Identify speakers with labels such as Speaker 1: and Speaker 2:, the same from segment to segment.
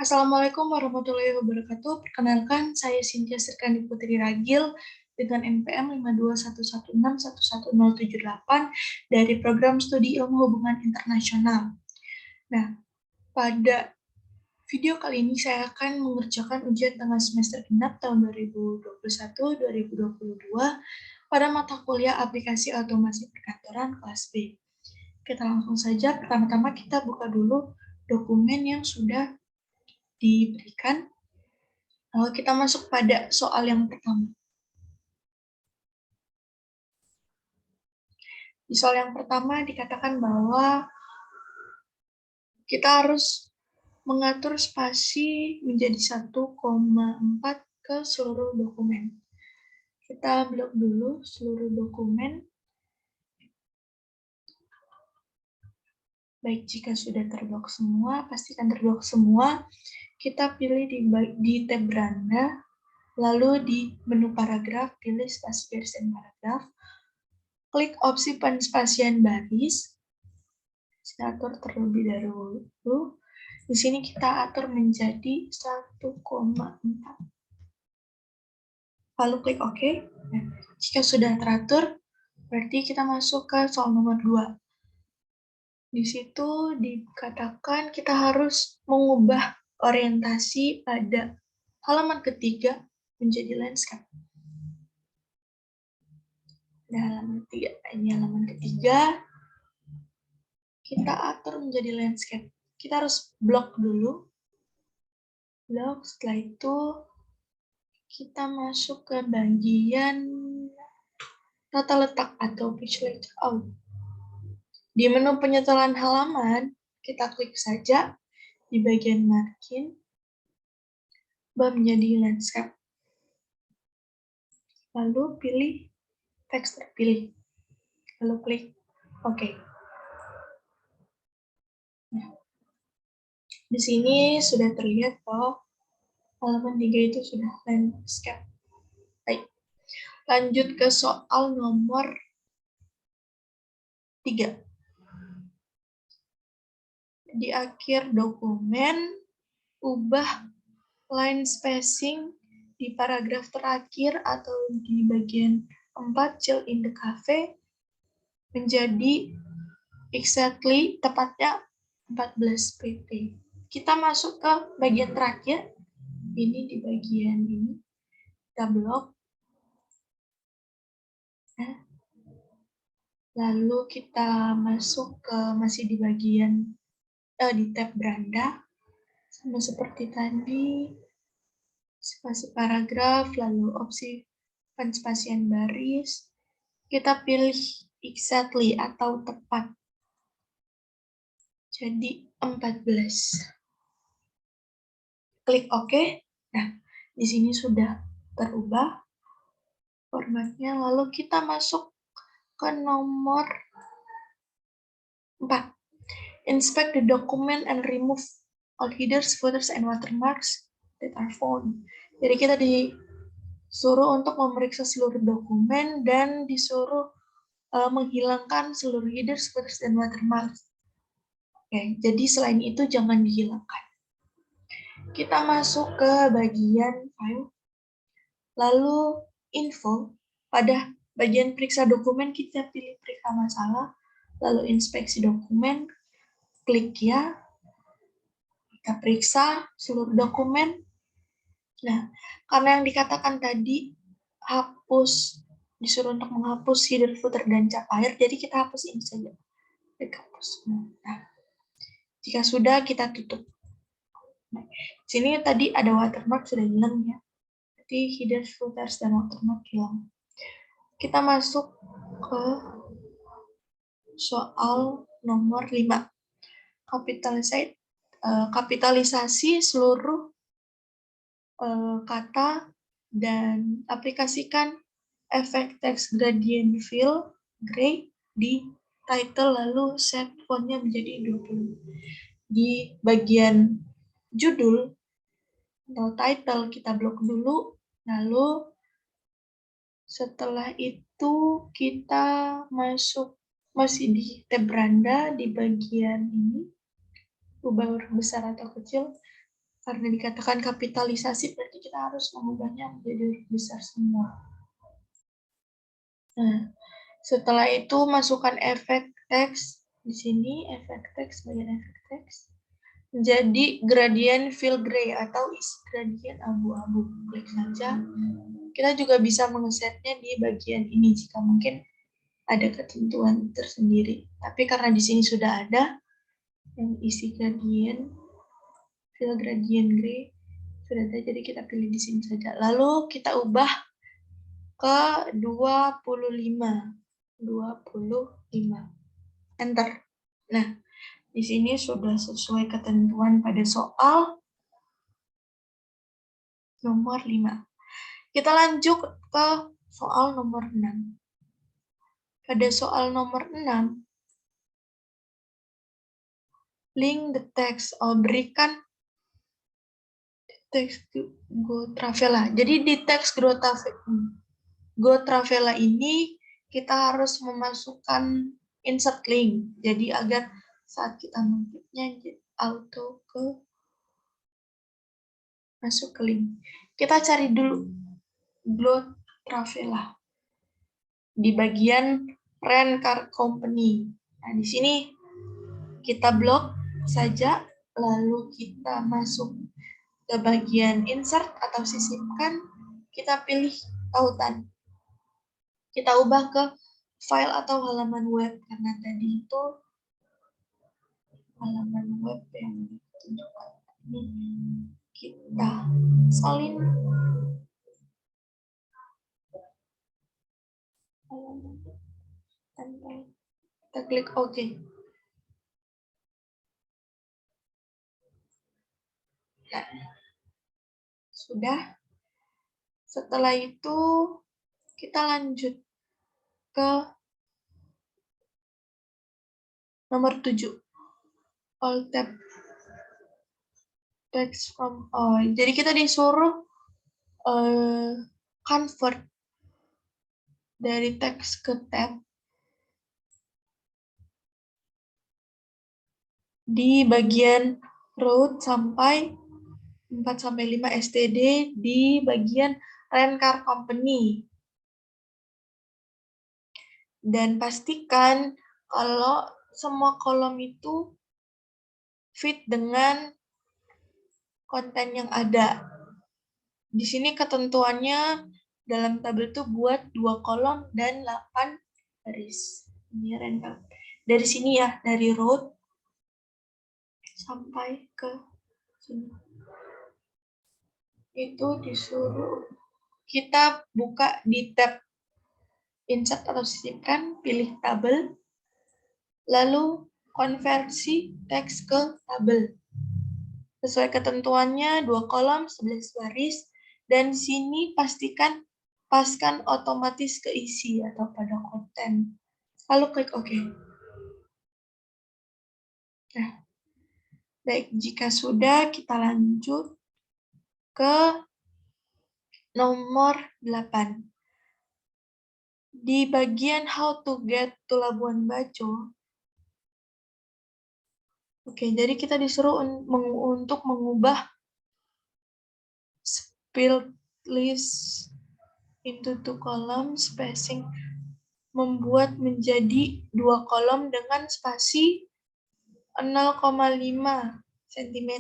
Speaker 1: Assalamualaikum warahmatullahi wabarakatuh. Perkenalkan, saya Cynthia Sirkandi Putri Ragil dengan NPM 52116111078 dari Program Studi Ilmu Hubungan Internasional. Nah, pada video kali ini saya akan mengerjakan ujian tengah semester genap tahun 2021-2022 pada mata kuliah aplikasi otomasi perkantoran kelas B. Kita langsung saja, pertama-tama kita buka dulu dokumen yang sudah diberikan. Lalu kita masuk pada soal yang pertama. Di soal yang pertama dikatakan bahwa kita harus mengatur spasi menjadi 1,4 ke seluruh dokumen. Kita blok dulu seluruh dokumen. Baik, jika sudah terblok semua, pastikan terblok semua. Kita pilih di tab beranda, lalu di menu paragraf, pilih spasi garis dan paragraf. Klik opsi penspasian baris. Kita atur terlebih dahulu. Di sini kita atur menjadi 1,4. Lalu klik OK. Nah, jika sudah teratur, berarti kita masuk ke soal nomor 2. Di situ dikatakan kita harus mengubah orientasi pada halaman ketiga menjadi landscape. Nah, halaman ketiga kita atur menjadi landscape. Kita harus blok dulu. Blok, setelah itu kita masuk ke bagian tata letak atau page layout. Di menu penyetelan halaman, kita klik saja di bagian margin, menjadi landscape. Lalu pilih teks terpilih. Lalu klik OK. Nah, di sini sudah terlihat bahwa halaman 3 itu sudah landscape. Baik. Lanjut ke soal nomor 3. Di akhir dokumen, ubah line spacing di paragraf terakhir atau di bagian 4 chill in the cafe menjadi exactly, tepatnya 14 pp. Kita masuk ke bagian terakhir, ini di bagian ini, kita blok. Nah, lalu kita masuk ke masih di bagian di tab beranda, sama seperti tadi, spasi paragraf, lalu opsi penspasian baris, kita pilih exactly atau tepat. Jadi 14. Klik OK. Nah, di sini sudah terubah formatnya. Lalu kita masuk ke nomor 4. Inspect the document and remove all headers, footers, and watermarks that are found. Jadi kita disuruh untuk memeriksa seluruh dokumen dan disuruh menghilangkan seluruh headers, footers, dan watermarks. Oke, jadi selain itu jangan dihilangkan. Kita masuk ke bagian file, lalu info. Pada bagian periksa dokumen, kita pilih periksa masalah, lalu inspeksi dokumen, klik ya, kita periksa seluruh dokumen. Nah, karena yang dikatakan tadi, disuruh untuk menghapus header, footer, dan cap air, jadi kita hapus ini saja. Hapus. Nah, jika sudah, kita tutup. Nah, sini tadi ada watermark sudah hilang ya. Jadi header, footers, dan watermark hilang. Kita masuk ke soal nomor 5. Kapitalisasi seluruh kata dan aplikasikan efek teks gradient fill gray di title, lalu set fontnya menjadi 20. Di bagian judul atau title kita blok dulu, lalu setelah itu kita masih di tab beranda di bagian ini, ubah huruf besar atau kecil, Karena dikatakan kapitalisasi, berarti kita harus mengubahnya menjadi huruf besar semua. Nah, setelah itu masukkan efek teks di sini, efek teks, bagian efek teks. Jadi gradient fill gray atau isi gradient abu-abu. Klik saja. Kita juga bisa mengesetnya di bagian ini jika mungkin ada ketentuan tersendiri. Tapi karena di sini sudah ada yang isi gradient, fill gradient gray, sudah ada, jadi kita pilih di sini saja. Lalu kita ubah ke 25. Enter. Nah, di sini sudah sesuai ketentuan pada soal nomor 5. Kita lanjut ke soal nomor 6. Pada soal nomor 6, link the text, berikan teks Go Travela. Jadi di teks Go Travela ini kita harus memasukkan insert link. Jadi agar saat kita mengkliknya auto masuk ke link. Kita cari dulu Go Travela di bagian Rent Car Company. Nah, di sini kita blok saja, lalu kita masuk ke bagian insert atau sisipkan, kita pilih tautan. Kita ubah ke file atau halaman web, karena tadi itu halaman web yang ditunjukkan. Ini kita salin. Kita klik OK. Nah, sudah. Setelah itu kita lanjut ke nomor 7. All tab text from jadi kita disuruh convert dari teks ke tab di bagian road sampai 4-5 std di bagian Rent Car Company. Dan pastikan kalau semua kolom itu fit dengan konten yang ada. Di sini ketentuannya dalam tabel itu buat 2 kolom dan 8 baris. Ini rental. Dari sini ya, dari road sampai ke sini. Itu disuruh kita buka di tab insert atau sisipkan, pilih tabel, lalu konversi teks ke tabel. Sesuai ketentuannya 2 kolom, 11 baris, dan di sini pastikan paskan otomatis ke isi atau pada konten. Lalu klik OK. Nah, baik, jika sudah, kita lanjut ke nomor 8. Di bagian How to get to Labuan Bajo, jadi kita disuruh untuk mengubah split list into 2 column, spacing membuat menjadi 2 kolom dengan spasi 0,5 cm.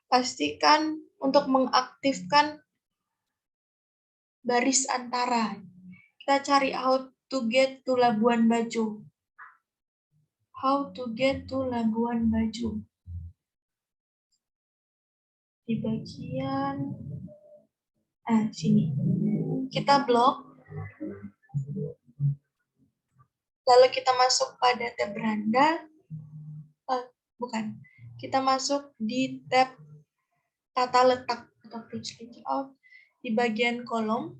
Speaker 1: Pastikan untuk mengaktifkan baris antara. Kita cari how to get to Labuan Bajo. How to get to Labuan Bajo. Di bagian sini. Kita blok. Lalu kita masuk pada tab beranda. Kita masuk di tab tata letak atau page layout. Di bagian kolom,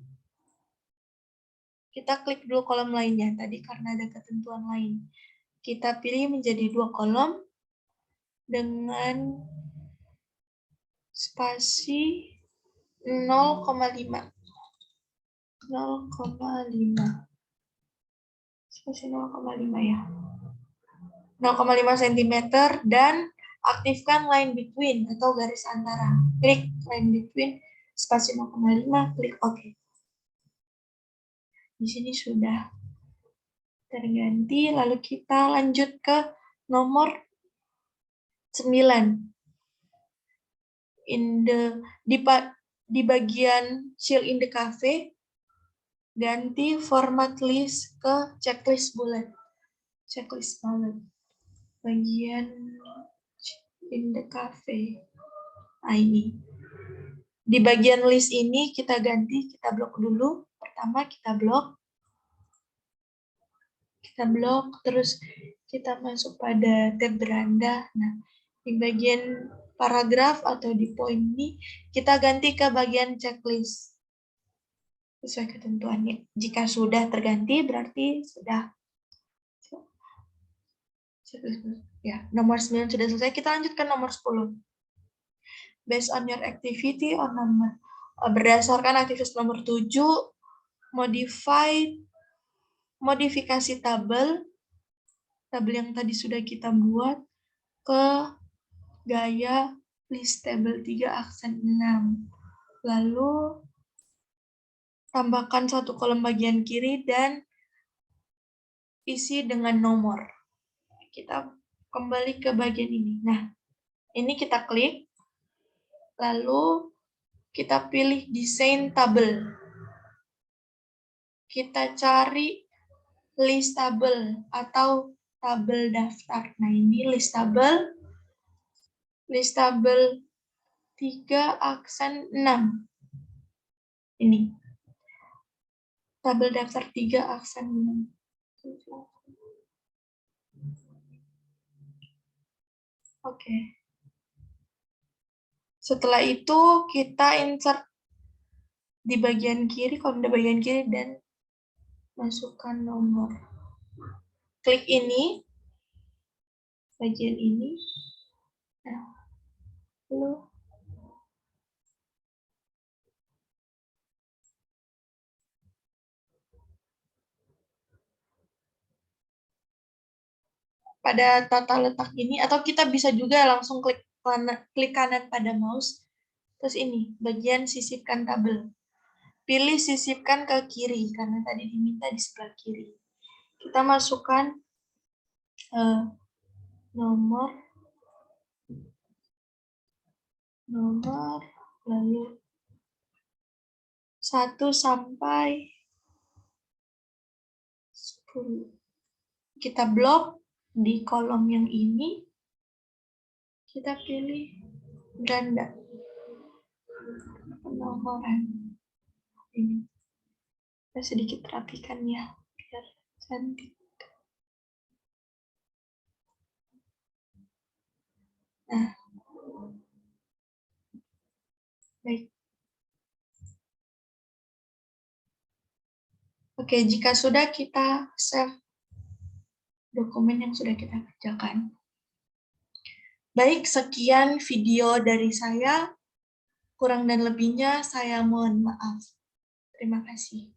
Speaker 1: kita klik dulu kolom lainnya tadi karena ada ketentuan lain. Kita pilih menjadi 2 kolom dengan spasi 0,5. Spasi 0,5 ya. 0,5 cm dan aktifkan line between atau garis antara. Klik line between, spasi 0,5, klik OK. Di sini sudah terganti, lalu kita lanjut ke nomor 9. Di bagian chill in the cafe, ganti format list ke checklist bullet. Checklist bullet. Bagian in the cafe. Nah, ini. Di bagian list ini kita ganti, kita blok dulu. Pertama kita blok. Kita blok, terus kita masuk pada tab beranda. Nah, di bagian paragraf atau di poin ini, kita ganti ke bagian checklist. Sesuai ketentuannya. Jika sudah terganti, berarti sudah. Ya, nomor 9 sudah selesai. Kita lanjut ke nomor 10. Based on your activity on number. Berdasarkan aktivitas nomor 7, modifikasi tabel yang tadi sudah kita buat ke gaya list table 3 aksen 6. Lalu tambahkan satu kolom bagian kiri dan isi dengan nomor. Kita kembali ke bagian ini. Nah, ini kita klik. Lalu kita pilih desain tabel. Kita cari list tabel atau tabel daftar. Nah, ini list tabel 3 aksen 6. Ini. Tabel daftar 3 aksen 6. Oke. Setelah itu kita insert di bagian kiri, kolom di bagian kiri, dan masukkan nomor. Klik ini, bagian ini. Nah, lalu pada tata letak ini, atau kita bisa juga langsung klik kanan pada mouse, terus ini, bagian sisipkan tabel. Pilih sisipkan ke kiri, karena tadi diminta di sebelah kiri. Kita masukkan nomor, lalu 1 sampai 10. Kita blok di kolom yang ini, kita pilih beranda penomoran. Ini kita sedikit rapikan ya, biar cantik. Nah, baik. Oke, jika sudah, kita save dokumen yang sudah kita kerjakan. Baik, sekian video dari saya. Kurang dan lebihnya saya mohon maaf. Terima kasih.